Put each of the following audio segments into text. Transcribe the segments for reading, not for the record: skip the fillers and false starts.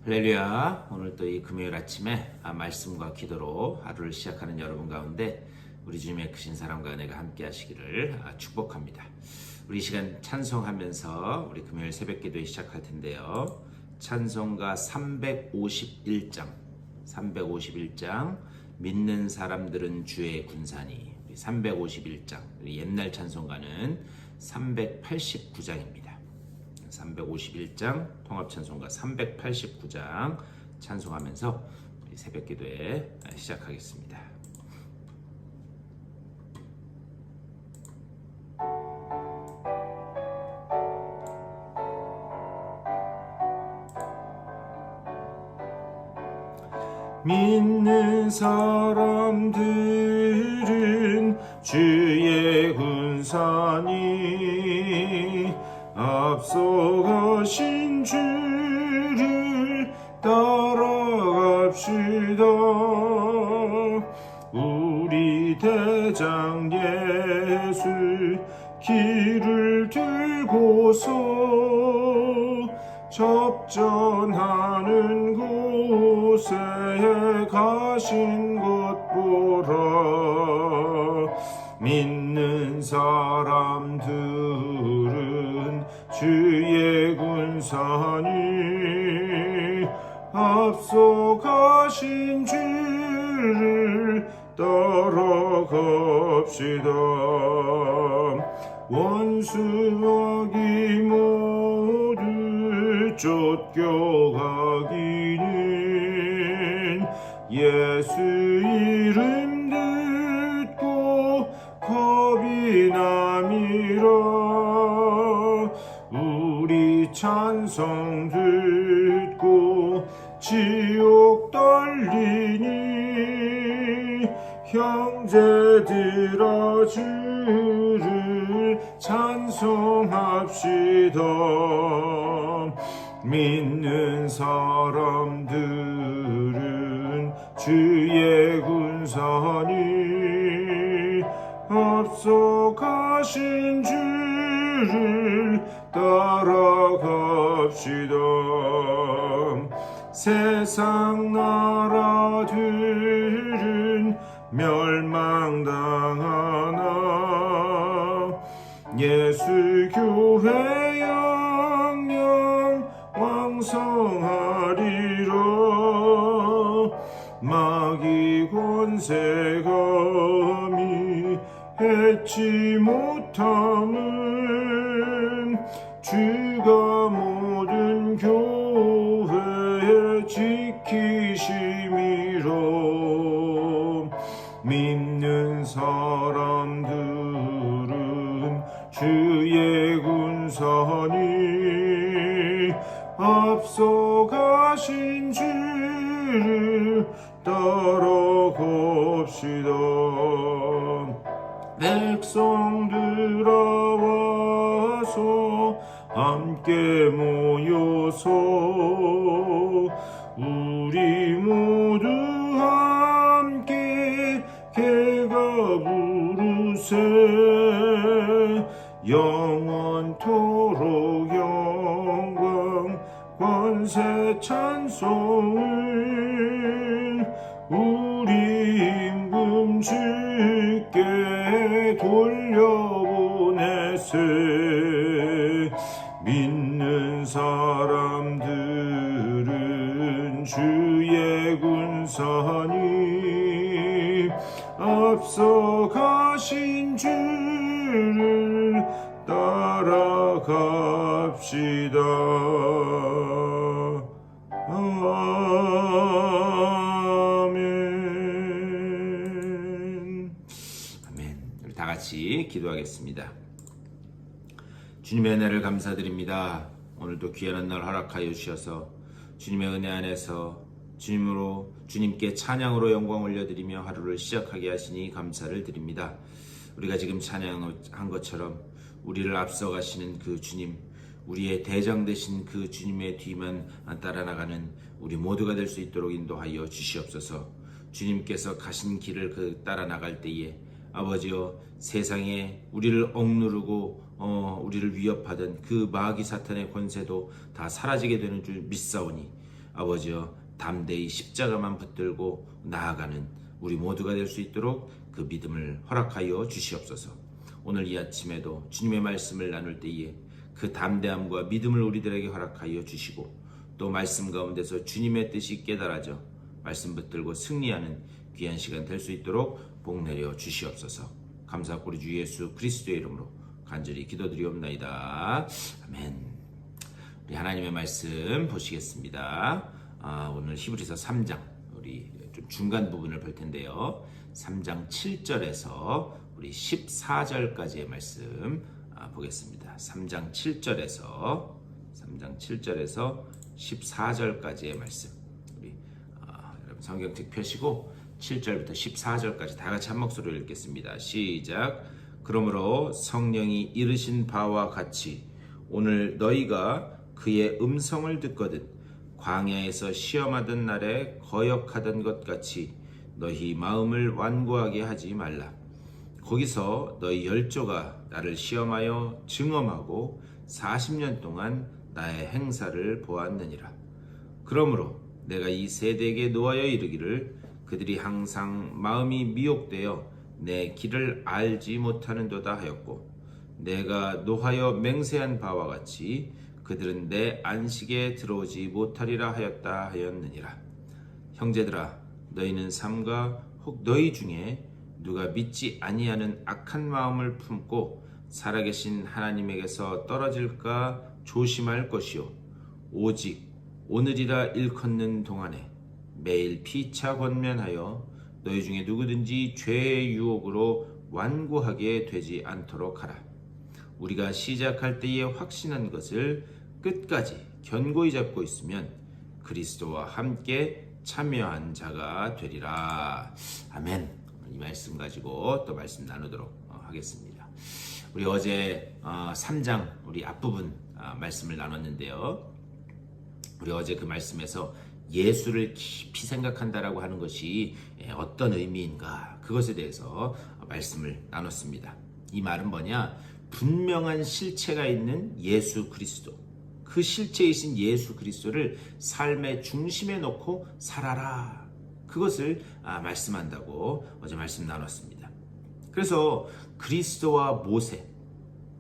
할렐루야. 오늘 또 이 금요일 아침에 말씀과 기도로 하루를 시작하는 여러분 가운데 우리 주님의 크신 사랑과 은혜가 함께 하시기를 축복합니다. 우리 이 시간 찬송하면서 우리 금요일 새벽 기도에 시작할 텐데요. 찬송가 351장 믿는 사람들은 주의 군사니, 351장, 우리 옛날 찬송가는 389장입니다. 351장 통합찬송가 389장 찬송하면서 우리 새벽 기도에 시작하겠습니다. 믿는 사람들은 주의 군사니 앞서가신 주를 따라갑시다. 우리 대장 예수 길을 들고서 접전하는 곳에 가신 것 보라. 믿는 사람들은 주의 군사니 앞서가신 주를 따라갑시다. 원수 마귀 모두 쫓겨가기는 예수 이름 듣고 겁이 남이라. 우리 찬송 듣고 지옥 떨리니 형제들아 주를 찬송합시다. 믿는 사람들은 주의 군사니 앞서가신 주를 따라갑시다. 세상 나라들은 멸망당하나 예수 교회 영영 왕성하리라. 마귀 권세감이 해치 못함은 주가 모든 교회 지키심이라. 믿는 사람들은 주의 군사니 앞서가신 주를 따라갑시다. 백성들아 와서 함께 모여서 우리 모두 함께 개가 부르세. 영원토록 영광 권세 찬송을 우리 임금 주께 돌려보내세. 믿는 사람들은 주의 군사니 앞서가신 주를 따라갑시다. 아멘. 우리 다 같이 기도하겠습니다. 주님의 은혜를 감사드립니다. 오늘도 귀한 날 허락하여 주셔서 주님의 은혜 안에서 주님으로 주님께 찬양으로 영광 올려드리며 하루를 시작하게 하시니 감사를 드립니다. 우리가 지금 찬양한 것처럼 우리를 앞서가시는 그 주님, 우리의 대장 되신 그 주님의 뒤만 따라 나가는 우리 모두가 될 수 있도록 인도하여 주시옵소서. 주님께서 가신 길을 따라 나갈 때에 아버지여 세상에 우리를 억누르고 우리를 위협하던 그 마귀 사탄의 권세도 다 사라지게 되는 줄 믿사오니 아버지여 담대히 십자가만 붙들고 나아가는 우리 모두가 될 수 있도록 그 믿음을 허락하여 주시옵소서. 오늘 이 아침에도 주님의 말씀을 나눌 때에 그 담대함과 믿음을 우리들에게 허락하여 주시고 또 말씀 가운데서 주님의 뜻이 깨달아져 말씀 붙들고 승리하는 귀한 시간 될 수 있도록 복 내려 주시옵소서. 감사하고 우리 주 예수 그리스도의 이름으로 간절히 기도드리옵나이다. 아멘. 우리 하나님의 말씀 보시겠습니다. 오늘 히브리서 3장 우리 좀 중간 부분을 볼 텐데요. 3장 7절에서 우리 14절까지의 말씀 보겠습니다. 3장 7절에서 14절까지의 말씀. 우리 여러분 성경책 펴시고 7절부터 14절까지 다 같이 한 목소리로 읽겠습니다. 시작. 그러므로 성령이 이르신 바와 같이 오늘 너희가 그의 음성을 듣거든 광야에서 시험하던 날에 거역하던 것 같이 너희 마음을 완고하게 하지 말라. 거기서 너희 열조가 나를 시험하여 증언하고 40년 동안 나의 행사를 보았느니라. 그러므로 내가 이 세대에게 노하여 이르기를 그들이 항상 마음이 미혹되어 내 길을 알지 못하는도다 하였고 내가 노하여 맹세한 바와 같이 그들은 내 안식에 들어오지 못하리라 하였다 하였느니라. 형제들아 너희는 삼가 혹 너희 중에 누가 믿지 아니하는 악한 마음을 품고 살아계신 하나님에게서 떨어질까 조심할 것이요 오직 오늘이라 일컫는 동안에 매일 피차 권면하여 너희 중에 누구든지 죄의 유혹으로 완고하게 되지 않도록 하라. 우리가 시작할 때에 확신한 것을 끝까지 견고히 잡고 있으면 그리스도와 함께 참여한 자가 되리라. 아멘. 이 말씀 가지고 또 말씀 나누도록 하겠습니다. 우리 어제 3장 우리 앞부분 말씀을 나눴는데요. 우리 어제 그 말씀에서 예수를 깊이 생각한다라고 하는 것이 어떤 의미인가 그것에 대해서 말씀을 나눴습니다. 이 말은 뭐냐? 분명한 실체가 있는 예수 그리스도, 그 실체이신 예수 그리스도를 삶의 중심에 놓고 살아라. 그것을 말씀한다고 어제 말씀 나눴습니다. 그래서 그리스도와 모세,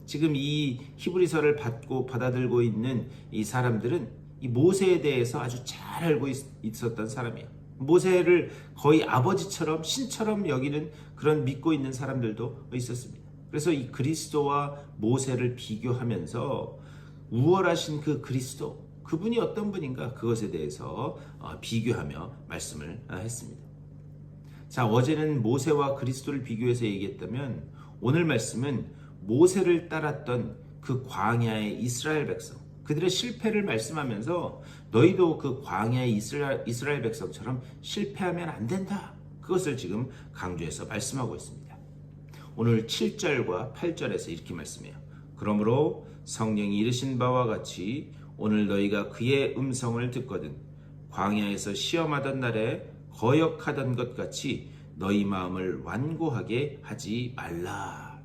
지금 이 히브리서를 받아들고 있는 이 사람들은 이 모세에 대해서 아주 잘 알고 있었던 사람이에요. 모세를 거의 아버지처럼 신처럼 여기는 그런 믿고 있는 사람들도 있었습니다. 그래서 이 그리스도와 모세를 비교하면서 우월하신 그 그리스도, 그분이 어떤 분인가 그것에 대해서 비교하며 말씀을 했습니다. 자, 어제는 모세와 그리스도를 비교해서 얘기했다면 오늘 말씀은 모세를 따랐던 그 광야의 이스라엘 백성, 그들의 실패를 말씀하면서 너희도 그 광야의 이스라엘 백성처럼 실패하면 안 된다. 그것을 지금 강조해서 말씀하고 있습니다. 오늘 7절과 8절에서 이렇게 말씀해요. 그러므로 성령이 이르신 바와 같이 오늘 너희가 그의 음성을 듣거든 광야에서 시험하던 날에 거역하던 것 같이 너희 마음을 완고하게 하지 말라.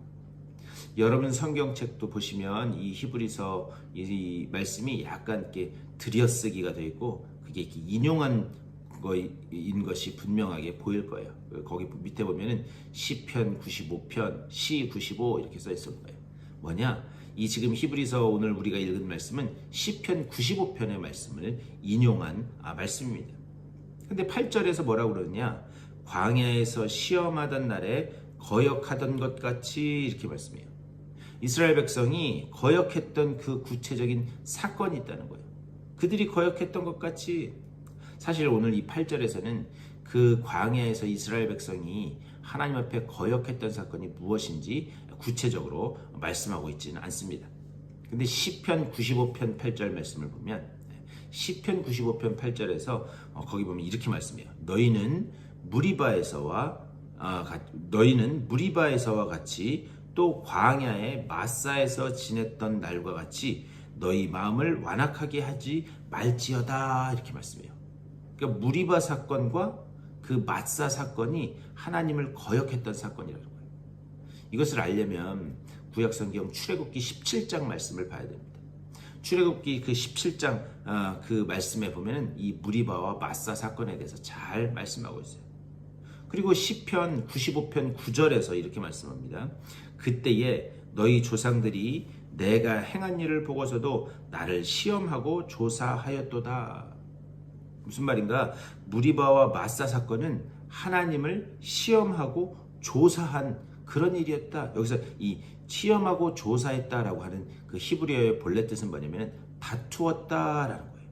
여러분 성경책도 보시면 이 히브리서 이 말씀이 약간 이렇게 들여쓰기가 되어 있고 그게 이렇게 인용한 거인 것이 분명하게 보일 거예요. 거기 밑에 보면은 시편 95편, 시 95 이렇게 써 있을 거예요. 뭐냐? 이 지금 히브리서 오늘 우리가 읽은 말씀은 시편 95편의 말씀을 인용한 말씀입니다. 근데 8절에서 뭐라고 그러느냐? 광야에서 시험하던 날에 거역하던 것 같이 이렇게 말씀해요. 이스라엘 백성이 거역했던 그 구체적인 사건이 있다는 거예요. 그들이 거역했던 것 같이 사실 오늘 이 8절에서는 그 광야에서 이스라엘 백성이 하나님 앞에 거역했던 사건이 무엇인지 구체적으로 말씀하고 있지는 않습니다. 근데 시편 95편 8절 말씀을 보면 시편 95편 8절에서 거기 보면 이렇게 말씀해요. 너희는 무리바에서와 같이 또 광야의 마사에서 지냈던 날과 같이 너희 마음을 완악하게 하지 말지어다 이렇게 말씀해요. 그러니까 무리바 사건과 그 마사 사건이 하나님을 거역했던 사건이라는 거예요. 이것을 알려면 구약성경 출애굽기 17장 말씀을 봐야 됩니다. 출애굽기 그 17장 그 말씀에 보면은 이 무리바와 마사 사건에 대해서 잘 말씀하고 있어요. 그리고 시편 95편 9절에서 이렇게 말씀합니다. 그때에 너희 조상들이 내가 행한 일을 보고서도 나를 시험하고 조사하였도다. 무슨 말인가? 무리바와 마사 사건은 하나님을 시험하고 조사한 그런 일이었다. 여기서 이 시험하고 조사했다라고 하는 그 히브리어의 본래 뜻은 뭐냐면 다투었다라는 거예요.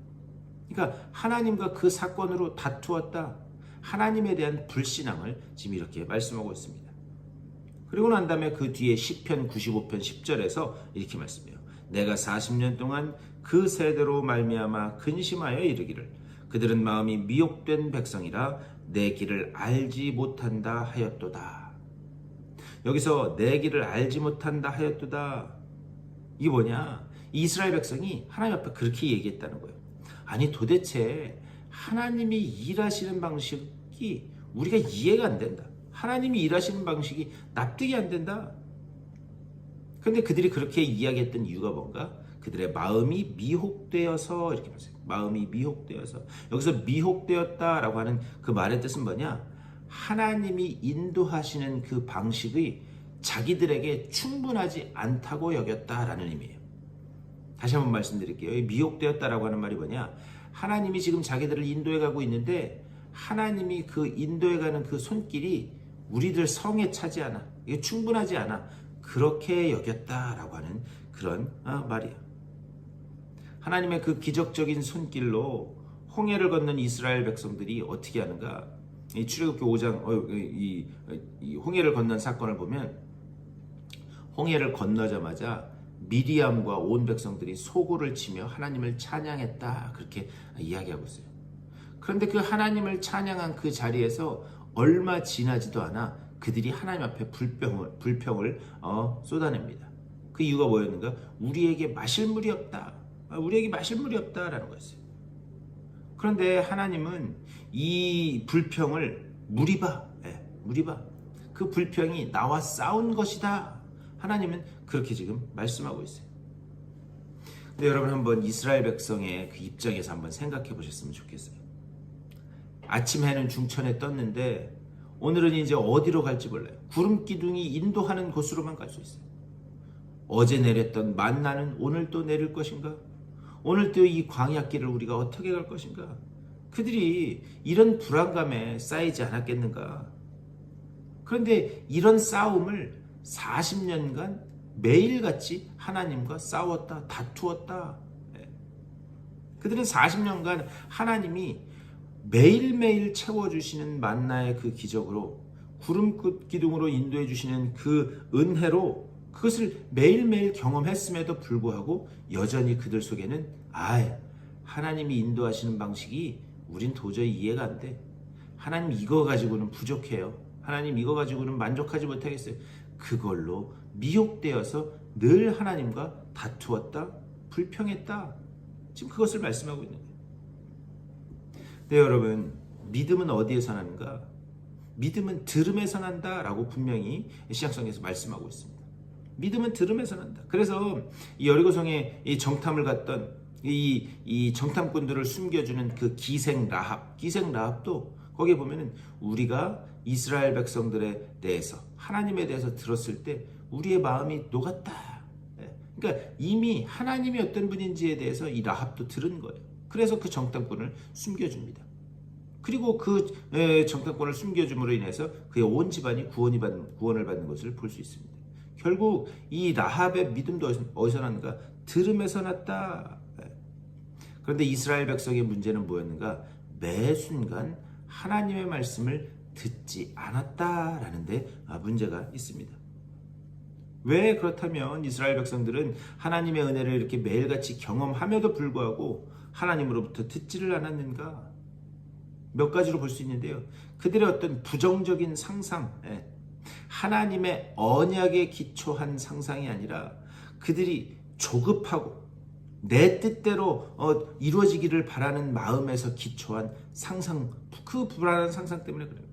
그러니까 하나님과 그 사건으로 다투었다. 하나님에 대한 불신앙을 지금 이렇게 말씀하고 있습니다. 그리고 난 다음에 그 뒤에 시편 95편 10절에서 이렇게 말씀해요. 내가 40년 동안 그 세대로 말미암아 근심하여 이르기를 그들은 마음이 미혹된 백성이라 내 길을 알지 못한다 하였도다. 여기서 내 길을 알지 못한다 하였도다. 이게 뭐냐? 이스라엘 백성이 하나님 앞에 그렇게 얘기했다는 거예요. 아니 도대체 하나님이 일하시는 방식이 우리가 이해가 안 된다. 하나님이 일하시는 방식이 납득이 안 된다. 그런데 그들이 그렇게 이야기했던 이유가 뭔가? 그들의 마음이 미혹되어서 이렇게 말해요. 마음이 미혹되어서. 여기서 미혹되었다라고 하는 그 말의 뜻은 뭐냐? 하나님이 인도하시는 그 방식이 자기들에게 충분하지 않다고 여겼다라는 의미예요. 다시 한번 말씀드릴게요. 미혹되었다라고 하는 말이 뭐냐? 하나님이 지금 자기들을 인도해 가고 있는데 하나님이 그 인도해 가는 그 손길이 우리들 성에 차지 않아. 이게 충분하지 않아. 그렇게 여겼다라고 하는 그런 말이에요. 하나님의 그 기적적인 손길로 홍해를 건넌 이스라엘 백성들이 어떻게 하는가? 이 출애굽기 5장 이 홍해를 건넌 사건을 보면 홍해를 건너자마자 미리암과 온 백성들이 소고를 치며 하나님을 찬양했다. 그렇게 이야기하고 있어요. 그런데 그 하나님을 찬양한 그 자리에서 얼마 지나지도 않아 그들이 하나님 앞에 불평을 쏟아냅니다. 그 이유가 뭐였는가? 우리에게 마실 물이 없다. 우리에게 마실 물이 없다라는 거였어요. 그런데 하나님은 이 불평을 무리바 그 불평이 나와 싸운 것이다. 하나님은 그렇게 지금 말씀하고 있어요. 근데 여러분 한번 이스라엘 백성의 그 입장에서 한번 생각해 보셨으면 좋겠어요. 아침 해는 중천에 떴는데 오늘은 이제 어디로 갈지 몰라요. 구름 기둥이 인도하는 곳으로만 갈 수 있어요. 어제 내렸던 만나는 오늘 또 내릴 것인가? 오늘 또 이 광야길을 우리가 어떻게 갈 것인가? 그들이 이런 불안감에 쌓이지 않았겠는가? 그런데 이런 싸움을 40년간 매일같이 하나님과 싸웠다, 다투었다. 그들은 40년간 하나님이 매일매일 채워주시는 만나의 그 기적으로 구름 기둥으로 인도해 주시는 그 은혜로 그것을 매일매일 경험했음에도 불구하고 여전히 그들 속에는 하나님이 인도하시는 방식이 우린 도저히 이해가 안 돼. 하나님 이거 가지고는 부족해요. 하나님 이거 가지고는 만족하지 못하겠어요. 그걸로 미혹되어서 늘 하나님과 다투었다, 불평했다. 지금 그것을 말씀하고 있는 거예요. 네, 여러분, 믿음은 어디에서 나는가? 믿음은 들음에서 난다라고 분명히 신약성경에서 말씀하고 있습니다. 믿음은 들음에서 난다. 그래서 이 여리고성에 이 정탐을 갔던 이 정탐꾼들을 숨겨주는 그 기생 라합도 거기에 보면은 우리가 이스라엘 백성들에 대해서 하나님에 대해서 들었을 때 우리의 마음이 녹았다. 그러니까 이미 하나님이 어떤 분인지에 대해서 이 라합도 들은 거예요. 그래서 그 정탐꾼을 숨겨줍니다. 그리고 그 정탐꾼을 숨겨줌으로 인해서 그의 온 집안이 구원을 받는 것을 볼 수 있습니다. 결국 이 라합의 믿음도 어디서 났는가? 들음에서 났다. 그런데 이스라엘 백성의 문제는 뭐였는가? 매 순간 하나님의 말씀을 듣지 않았다라는 데 문제가 있습니다. 왜 그렇다면 이스라엘 백성들은 하나님의 은혜를 이렇게 매일같이 경험함에도 불구하고 하나님으로부터 듣지를 않았는가? 몇 가지로 볼 수 있는데요. 그들의 어떤 부정적인 상상, 하나님의 언약에 기초한 상상이 아니라 그들이 조급하고 내 뜻대로 이루어지기를 바라는 마음에서 기초한 상상, 그 불안한 상상 때문에 그래요.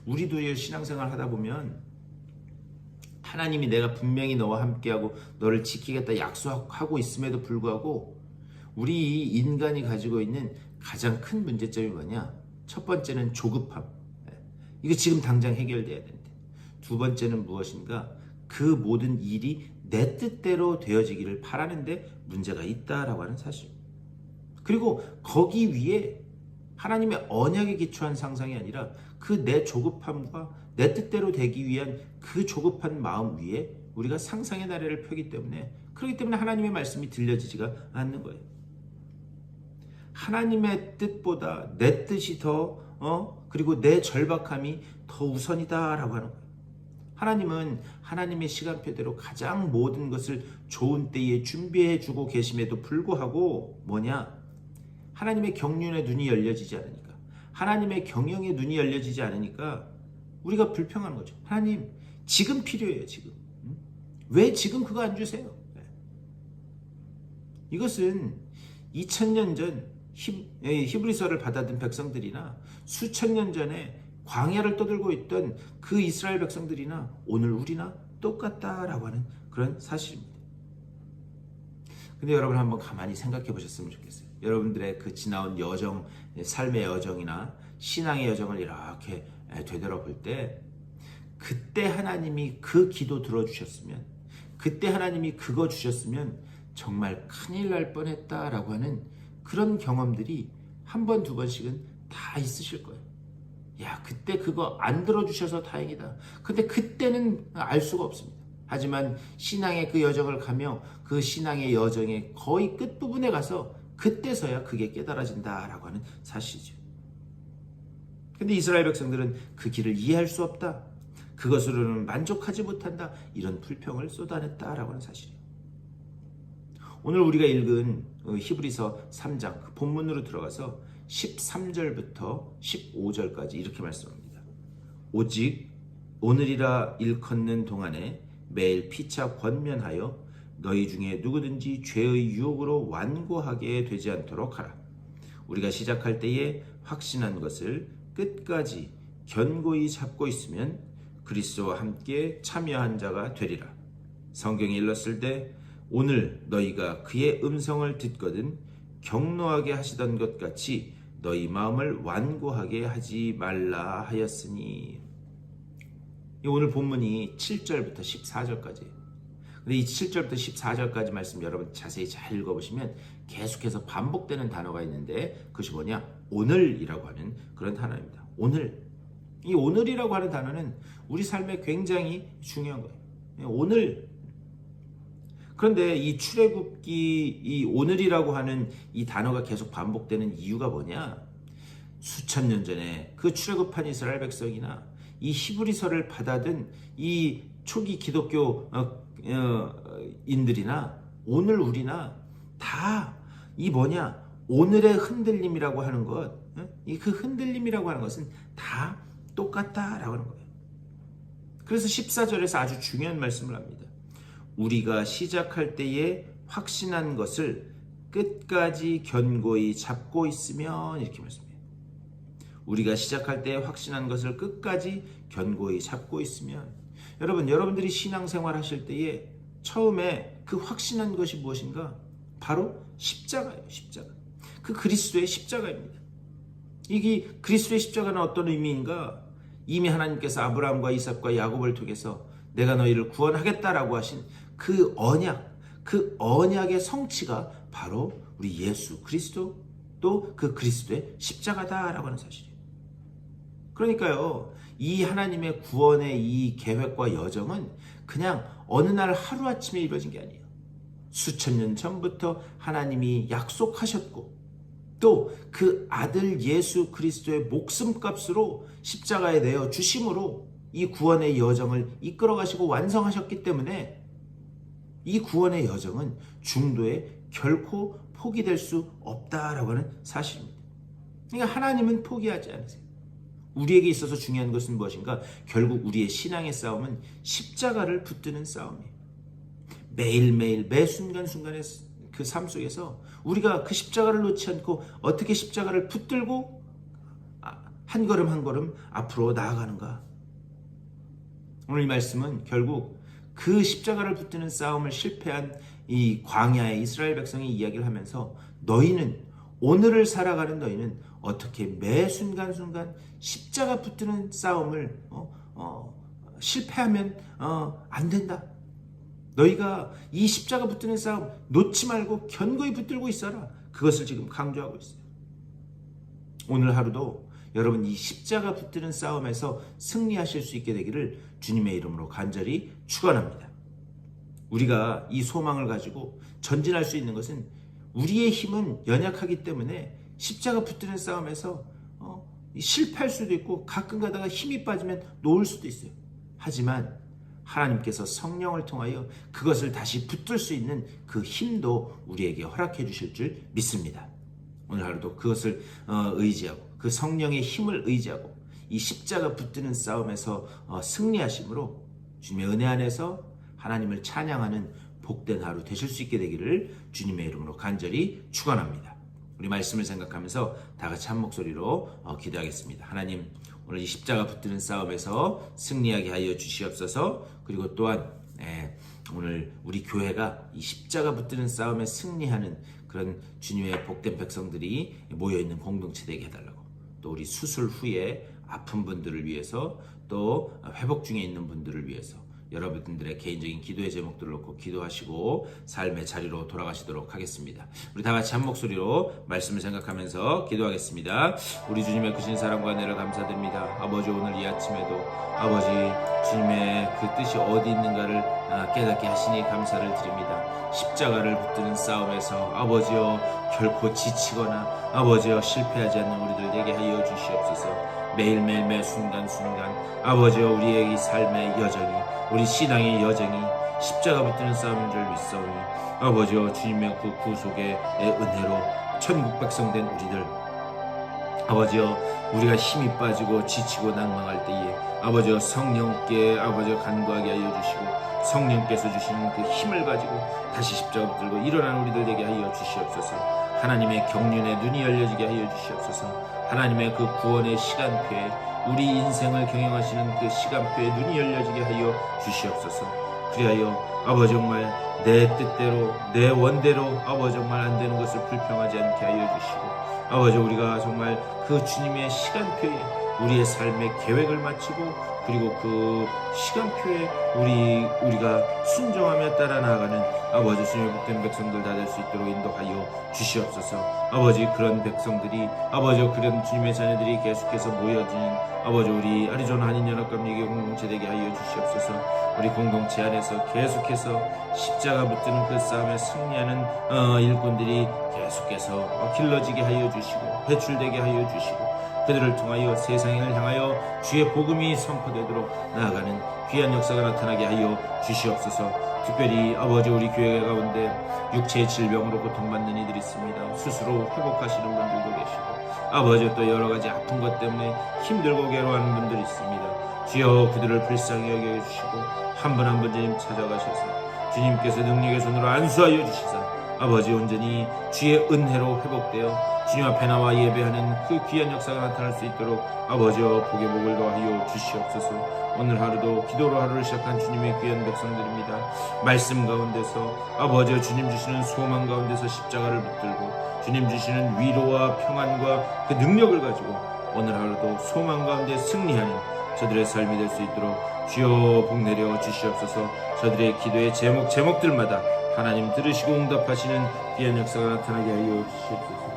우리도 신앙생활 하다 보면 하나님이 내가 분명히 너와 함께하고 너를 지키겠다 약속하고 있음에도 불구하고 우리 인간이 가지고 있는 가장 큰 문제점이 뭐냐? 첫 번째는 조급함. 이거 지금 당장 해결돼야 되는데. 두 번째는 무엇인가? 그 모든 일이 내 뜻대로 되어지기를 바라는데 문제가 있다라고 하는 사실. 그리고 거기 위에 하나님의 언약에 기초한 상상이 아니라 그 내 조급함과 내 뜻대로 되기 위한 그 조급한 마음 위에 우리가 상상의 나래를 펴기 때문에, 그렇기 때문에 하나님의 말씀이 들려지지가 않는 거예요. 하나님의 뜻보다 내 뜻이 더 그리고 내 절박함이 더 우선이다라고 하는 거예요. 하나님은 하나님의 시간표대로 가장 모든 것을 좋은 때에 준비해 주고 계심에도 불구하고 뭐냐? 하나님의 경륜의 눈이 열려지지 않으니까, 하나님의 경영의 눈이 열려지지 않으니까 우리가 불평하는 거죠. 하나님 지금 필요해요. 지금. 왜 지금 그거 안 주세요? 이것은 2000년 전 히브리서를 받아든 백성들이나 수천 년 전에 광야를 떠들고 있던 그 이스라엘 백성들이나 오늘 우리나 똑같다라고 하는 그런 사실입니다. 근데 여러분 한번 가만히 생각해 보셨으면 좋겠어요. 여러분들의 그 지나온 여정, 삶의 여정이나 신앙의 여정을 이렇게 되돌아볼 때, 그때 하나님이 그 기도 들어주셨으면, 그때 하나님이 그거 주셨으면 정말 큰일 날 뻔했다라고 하는 그런 경험들이 한 번, 두 번씩은 다 있으실 거예요. 야, 그때 그거 안 들어주셔서 다행이다. 근데 그때는 알 수가 없습니다. 하지만 신앙의 그 여정을 가며 그 신앙의 여정의 거의 끝부분에 가서 그때서야 그게 깨달아진다라고 하는 사실이죠. 근데 이스라엘 백성들은 그 길을 이해할 수 없다, 그것으로는 만족하지 못한다, 이런 불평을 쏟아냈다라고 하는 사실이에요. 오늘 우리가 읽은 히브리서 3장 그 본문으로 들어가서 13절부터 15절까지 이렇게 말씀합니다. 오직 오늘이라 일컫는 동안에 매일 피차 권면하여 너희 중에 누구든지 죄의 유혹으로 완고하게 되지 않도록 하라. 우리가 시작할 때에 확신한 것을 끝까지 견고히 잡고 있으면 그리스도와 함께 참여한 자가 되리라. 성경이 일렀을 때 오늘 너희가 그의 음성을 듣거든 격노하게 하시던 것 같이 너희 마음을 완고하게 하지 말라 하였으니. 오늘 본문이 7절부터 14절까지예요. 근데 이 7절부터 14절까지 말씀 여러분 자세히 잘 읽어보시면 계속해서 반복되는 단어가 있는데, 그것이 뭐냐? 오늘이라고 하는 그런 단어입니다. 오늘. 이 오늘이라고 하는 단어는 우리 삶에 굉장히 중요한 거예요. 오늘. 그런데 이 출애굽기 이 오늘이라고 하는 이 단어가 계속 반복되는 이유가 뭐냐? 수천 년 전에 그 출애굽한 이스라엘 백성이나 이 히브리서를 받아든 이 초기 기독교 인들이나 오늘 우리나 다 이 뭐냐? 오늘의 흔들림이라고 하는 것, 이 그 흔들림이라고 하는 것은 다 똑같다라고 하는 거예요. 그래서 14절에서 아주 중요한 말씀을 합니다. 우리가 시작할 때에 확신한 것을 끝까지 견고히 잡고 있으면, 이렇게 말씀해요. 우리가 시작할 때에 확신한 것을 끝까지 견고히 잡고 있으면, 여러분들이 신앙생활 하실 때에 처음에 그 확신한 것이 무엇인가? 바로 십자가예요. 십자가. 그 그리스도의 십자가입니다. 이게 그리스도의 십자가는 어떤 의미인가? 이미 하나님께서 아브라함과 이삭과 야곱을 통해서 내가 너희를 구원하겠다라고 하신 그 언약, 그 언약의 성취가 바로 우리 예수 그리스도, 또 그 그리스도의 십자가다라고 하는 사실이에요. 그러니까요, 이 하나님의 구원의 이 계획과 여정은 그냥 어느 날 하루아침에 이루어진 게 아니에요. 수천 년 전부터 하나님이 약속하셨고, 또 그 아들 예수 그리스도의 목숨값으로 십자가에 내어 주심으로 이 구원의 여정을 이끌어 가시고 완성하셨기 때문에 이 구원의 여정은 중도에 결코 포기될 수 없다라고 하는 사실입니다. 그러니까 하나님은 포기하지 않으세요. 우리에게 있어서 중요한 것은 무엇인가? 결국 우리의 신앙의 싸움은 십자가를 붙드는 싸움이에요. 매일매일 매 순간순간의 그 삶 속에서 우리가 그 십자가를 놓지 않고 어떻게 십자가를 붙들고 한 걸음 한 걸음 앞으로 나아가는가? 오늘 이 말씀은 결국 그 십자가를 붙드는 싸움을 실패한 이 광야의 이스라엘 백성이 이야기를 하면서 너희는 오늘을 살아가는 너희는 어떻게 매 순간순간 십자가 붙드는 싸움을 실패하면 안 된다. 너희가 이 십자가 붙드는 싸움 놓지 말고 견고히 붙들고 있어라. 그것을 지금 강조하고 있어요. 오늘 하루도 여러분 이 십자가 붙드는 싸움에서 승리하실 수 있게 되기를 주님의 이름으로 간절히 축원합니다. 우리가 이 소망을 가지고 전진할 수 있는 것은 우리의 힘은 연약하기 때문에 십자가 붙드는 싸움에서 실패할 수도 있고 가끔 가다가 힘이 빠지면 놓을 수도 있어요. 하지만 하나님께서 성령을 통하여 그것을 다시 붙들 수 있는 그 힘도 우리에게 허락해 주실 줄 믿습니다. 오늘 하루도 그것을 의지하고 그 성령의 힘을 의지하고 이 십자가 붙드는 싸움에서 승리하심으로 주님의 은혜 안에서 하나님을 찬양하는 복된 하루 되실 수 있게 되기를 주님의 이름으로 간절히 축원합니다. 우리 말씀을 생각하면서 다 같이 한 목소리로 기도하겠습니다. 하나님, 오늘 이 십자가 붙드는 싸움에서 승리하게 하여 주시옵소서. 그리고 또한 오늘 우리 교회가 이 십자가 붙드는 싸움에 승리하는 그런 주님의 복된 백성들이 모여있는 공동체 되게 해달라고, 또 우리 수술 후에 아픈 분들을 위해서, 또 회복 중에 있는 분들을 위해서 여러분들의 개인적인 기도의 제목들을 놓고 기도하시고 삶의 자리로 돌아가시도록 하겠습니다. 우리 다 같이 한 목소리로 말씀을 생각하면서 기도하겠습니다. 우리 주님의 크신 사랑과 은혜를 감사드립니다. 아버지, 오늘 이 아침에도 아버지 주님의 그 뜻이 어디 있는가를 깨닫게 하시니 감사를 드립니다. 십자가를 붙드는 싸움에서 아버지여 결코 지치거나 아버지여 실패하지 않는 우리들 되게 하여 주시옵소서. 매일매일 매 순간순간 아버지여 우리의 이 삶의 여정이, 우리 신앙의 여정이 십자가 붙드는 싸움인 줄 믿사오니 아버지여 주님의 그 구속의 은혜로 천국 백성 된 우리들 아버지여 우리가 힘이 빠지고 지치고 낭망할 때에 아버지여 성령께 아버지여 간구하게 하여 주시고 성령께서 주시는 그 힘을 가지고 다시 십자가 붙들고 일어나는 우리들 되게 하여 주시옵소서. 하나님의 경륜에 눈이 열려지게 하여 주시옵소서. 하나님의 그 구원의 시간표에 우리 인생을 경영하시는 그 시간표에 눈이 열려지게 하여 주시옵소서. 그리하여 아버지 정말 내 뜻대로 내 원대로 아버지 정말 안 되는 것을 불평하지 않게 하여 주시고 아버지 우리가 정말 그 주님의 시간표에 우리의 삶의 계획을 마치고 그리고 그 시간표에 우리가 순종하며 따라 나아가는 아버지 주님의 복된 백성들 다 될 수 있도록 인도하여 주시옵소서. 아버지 그런 백성들이 아버지 그런 주님의 자녀들이 계속해서 모여지는 아버지 우리 아리조나 한인연합감리교 공동체 되게 하여 주시옵소서. 우리 공동체 안에서 계속해서 십자가 붙드는 그 싸움에 승리하는 일꾼들이 계속해서 길러지게 하여 주시고 배출되게 하여 주시고 그들을 통하여 세상을 향하여 주의 복음이 선포되도록 나아가는 귀한 역사가 나타나게 하여 주시옵소서. 특별히 아버지 우리 교회 가운데 육체의 질병으로 고통받는 이들이 있습니다. 스스로 회복하시는 분들도 계시고 아버지 또 여러가지 아픈 것 때문에 힘들고 괴로워하는 분들이 있습니다. 주여 그들을 불쌍히 여겨주시고 한 분 한 분 주님 찾아가셔서 주님께서 능력의 손으로 안수하여 주시사 아버지 온전히 주의 은혜로 회복되어 주님 앞에 나와 예배하는 그 귀한 역사가 나타날 수 있도록 아버지여 복의 복을 더하여 주시옵소서. 오늘 하루도 기도로 하루를 시작한 주님의 귀한 백성들입니다. 말씀 가운데서 아버지여 주님 주시는 소망 가운데서 십자가를 붙들고 주님 주시는 위로와 평안과 그 능력을 가지고 오늘 하루도 소망 가운데 승리하는 저들의 삶이 될 수 있도록 주여 복 내려 주시옵소서. 저들의 기도의 제목들마다 하나님 들으시고 응답하시는 귀한 역사가 나타나게 하여 주시옵소서.